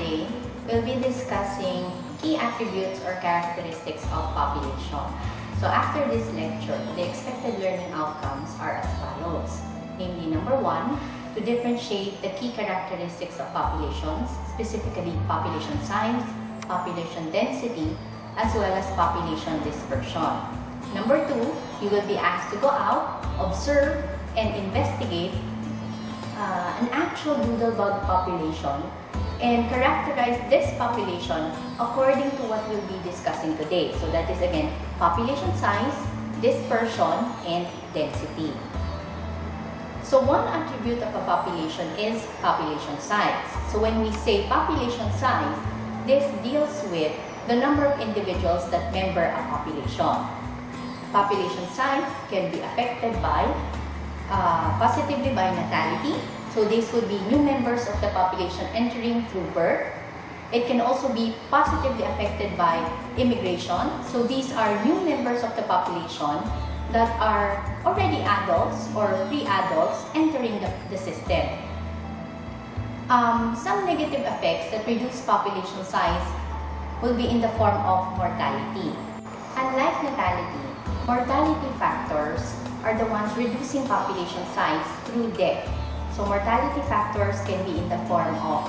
today, we'll be discussing key attributes or characteristics of population. So after this lecture, the expected learning outcomes are as follows. Namely, number 1, to differentiate the key characteristics of populations, specifically population size, population density, as well as population dispersion. Number 2, you will be asked to go out, observe, and investigate an actual doodlebug population and characterize this population according to what we'll be discussing today. So that is again population size, dispersion, and density. So one attribute of a population is population size. So when we say population size, this deals with the number of individuals that member a population. Population size can be affected by positively by natality. So this would be new members of the population entering through birth. It can also be positively affected by immigration. So these are new members of the population that are already adults or pre-adults entering the system. Some negative effects that reduce population size will be in the form of mortality. Unlike natality, mortality factors are the ones reducing population size through death. So mortality factors can be in the form of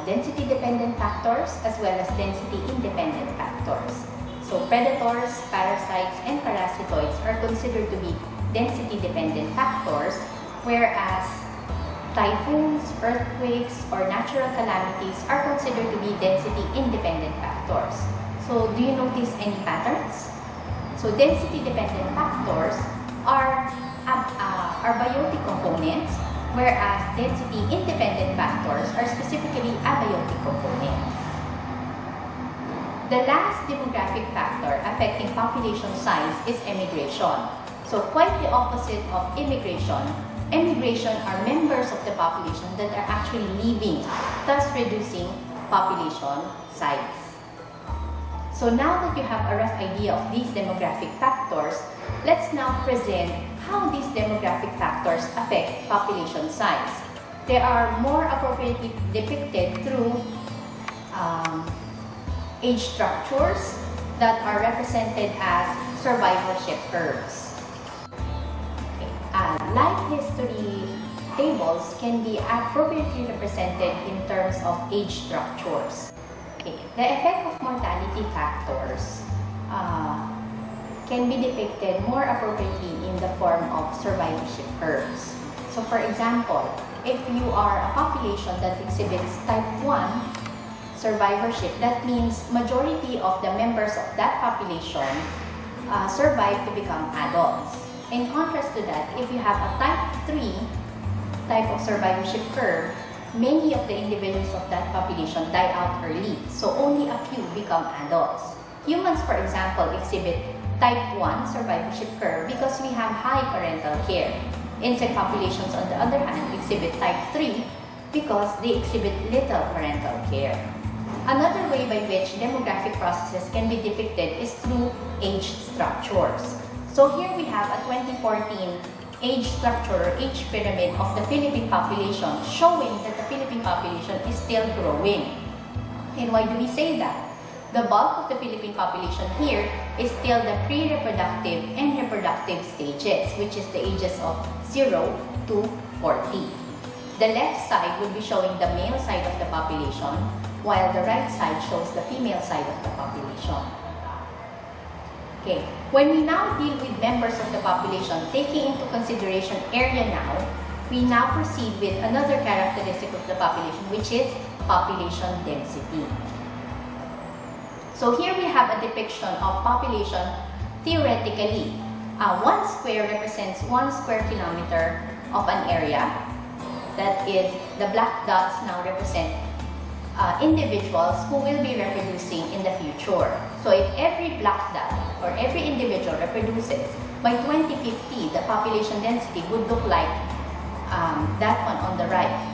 density-dependent factors as well as density-independent factors. So predators, parasites, and parasitoids are considered to be density-dependent factors, whereas typhoons, earthquakes, or natural calamities are considered to be density-independent factors. So do you notice any patterns? So density-dependent factors are biotic components, whereas density-independent factors are specifically abiotic components. The last demographic factor affecting population size is emigration. So quite the opposite of immigration. Emigration are members of the population that are actually leaving, thus reducing population size. So now that you have a rough idea of these demographic factors, let's now present how these demographic factors affect population size. They are more appropriately depicted through age structures that are represented as survivorship curves. Okay. Life history tables can be appropriately represented in terms of age structures. Okay. The effect of mortality factors can be depicted more appropriately in the form of survivorship curves. So for example, if you are a population that exhibits type 1 survivorship, that means majority of the members of that population survive to become adults. In contrast to that, if you have a type 3 type of survivorship curve, many of the individuals of that population die out early, so only a few become adults. Humans, for example, exhibit type 1 survivorship curve because we have high parental care. Insect populations, on the other hand, exhibit type 3 because they exhibit little parental care. Another way by which demographic processes can be depicted is through age structures. So here we have a 2014 age structure or age pyramid of the Philippine population, showing that the Philippine population is still growing. And why do we say that? The bulk of the Philippine population here is still the pre-reproductive and reproductive stages, which is the ages of 0 to 40. The left side will be showing the male side of the population, while the right side shows the female side of the population. Okay, when we now deal with members of the population, taking into consideration area now, we now proceed with another characteristic of the population, which is population density. So here we have a depiction of population theoretically. 1 square represents 1 square kilometer of an area. That is, the black dots now represent individuals who will be reproducing in the future. So if every black dot or every individual reproduces, by 2050, the population density would look like that one on the right.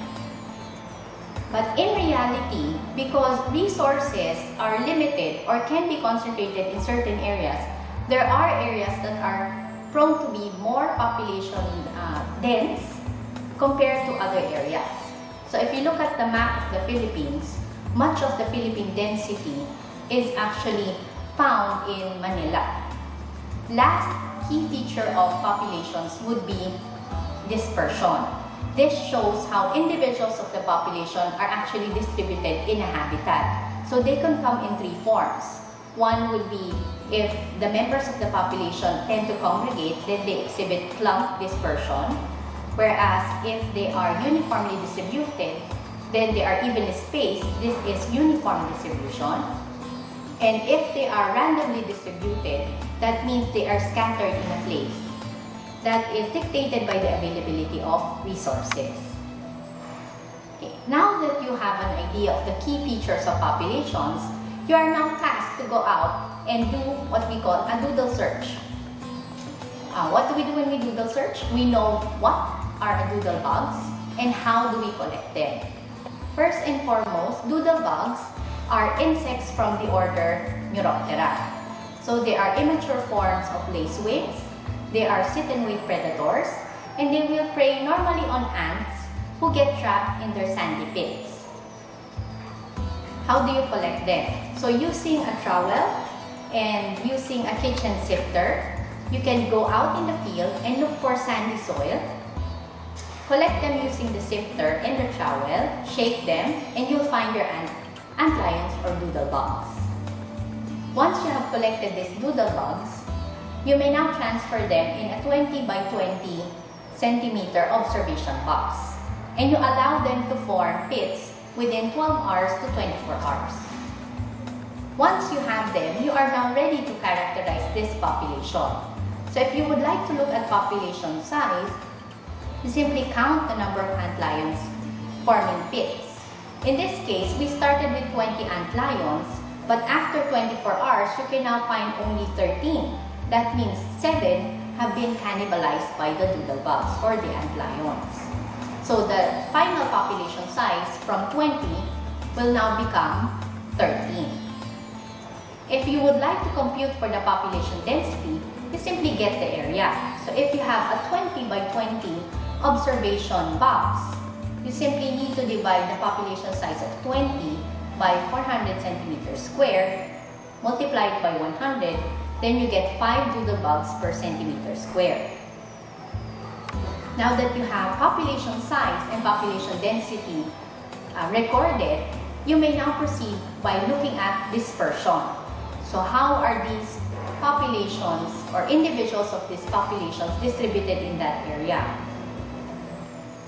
But in reality, because resources are limited or can be concentrated in certain areas, there are areas that are prone to be more population dense compared to other areas. So if you look at the map of the Philippines, much of the Philippine density is actually found in Manila. Last key feature of populations would be dispersion. This shows how individuals of the population are actually distributed in a habitat. So they can come in three forms. One would be if the members of the population tend to congregate, then they exhibit clump dispersion. Whereas if they are uniformly distributed, then they are evenly spaced. This is uniform distribution. And if they are randomly distributed, that means they are scattered in a place. That is dictated by the availability of resources. Okay. Now that you have an idea of the key features of populations, you are now tasked to go out and do what we call a doodle search. What do we do when we doodle search? We know what are doodlebugs and how do we collect them. First and foremost, doodlebugs are insects from the order Neuroptera. So they are immature forms of lacewings. They are sit-and-wait predators, and they will prey normally on ants who get trapped in their sandy pits. How do you collect them? So using a trowel and using a kitchen sifter, you can go out in the field and look for sandy soil. Collect them using the sifter and the trowel, shake them, and you'll find your antlions or doodlebugs. Once you have collected these doodlebugs, you may now transfer them in a 20 by 20 centimeter observation box. And you allow them to form pits within 12 hours to 24 hours. Once you have them, you are now ready to characterize this population. So if you would like to look at population size, you simply count the number of antlions forming pits. In this case, we started with 20 antlions, but after 24 hours, you can now find only 13. That means 7 have been cannibalized by the doodlebugs or the antlions. So the final population size from 20 will now become 13. If you would like to compute for the population density, you simply get the area. So if you have a 20 by 20 observation box, you simply need to divide the population size of 20 by 400 centimeters square, multiply it by 100, then you get 5 doodlebugs per centimeter square. Now that you have population size and population density recorded, you may now proceed by looking at dispersion. So how are these populations or individuals of these populations distributed in that area?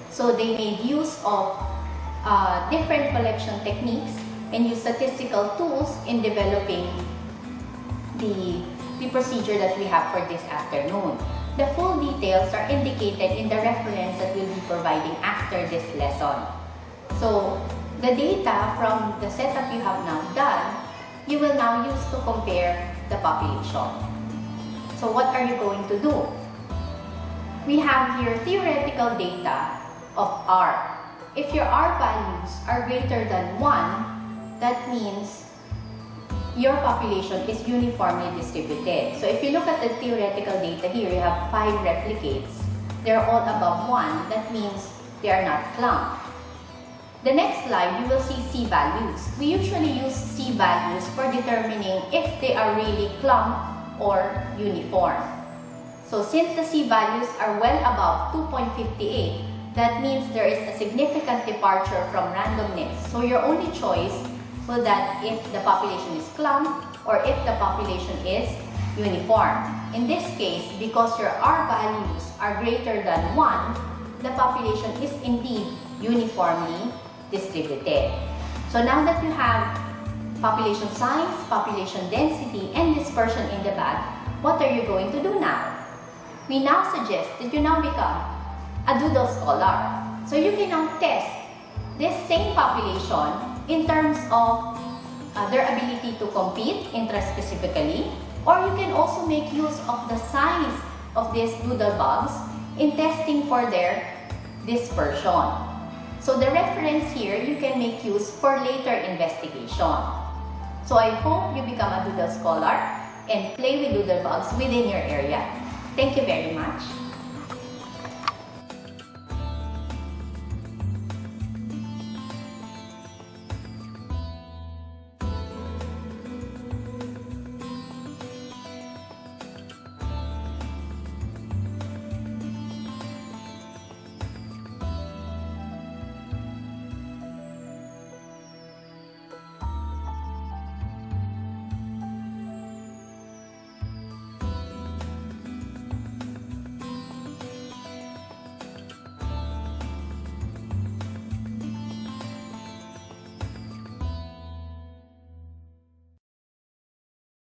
So they made use of different collection techniques and use statistical tools in developing the procedure that we have for this afternoon. The full details are indicated in the reference that we'll be providing after this lesson. So the data from the setup you have now done, you will now use to compare the population. So what are you going to do? We have here theoretical data of R. If your R values are greater than 1, that means your population is uniformly distributed. So if you look at the theoretical data here, you have 5 replicates. They're all above 1. That means they are not clumped. The next slide, you will see C-values. We usually use C-values for determining if they are really clumped or uniform. So since the C-values are well above 2.58, that means there is a significant departure from randomness. So your only choice will that if the population is clumped or if the population is uniform. In this case, because your R values are greater than 1, the population is indeed uniformly distributed. So now that you have population size, population density, and dispersion in the bag, what are you going to do now? We now suggest that you now become a doodle scholar. So you can now test this same population in terms of their ability to compete intraspecifically, or you can also make use of the size of these doodlebugs in testing for their dispersion. So the reference here you can make use for later investigation. So I hope you become a doodle scholar and play with doodlebugs within your area. Thank you very much.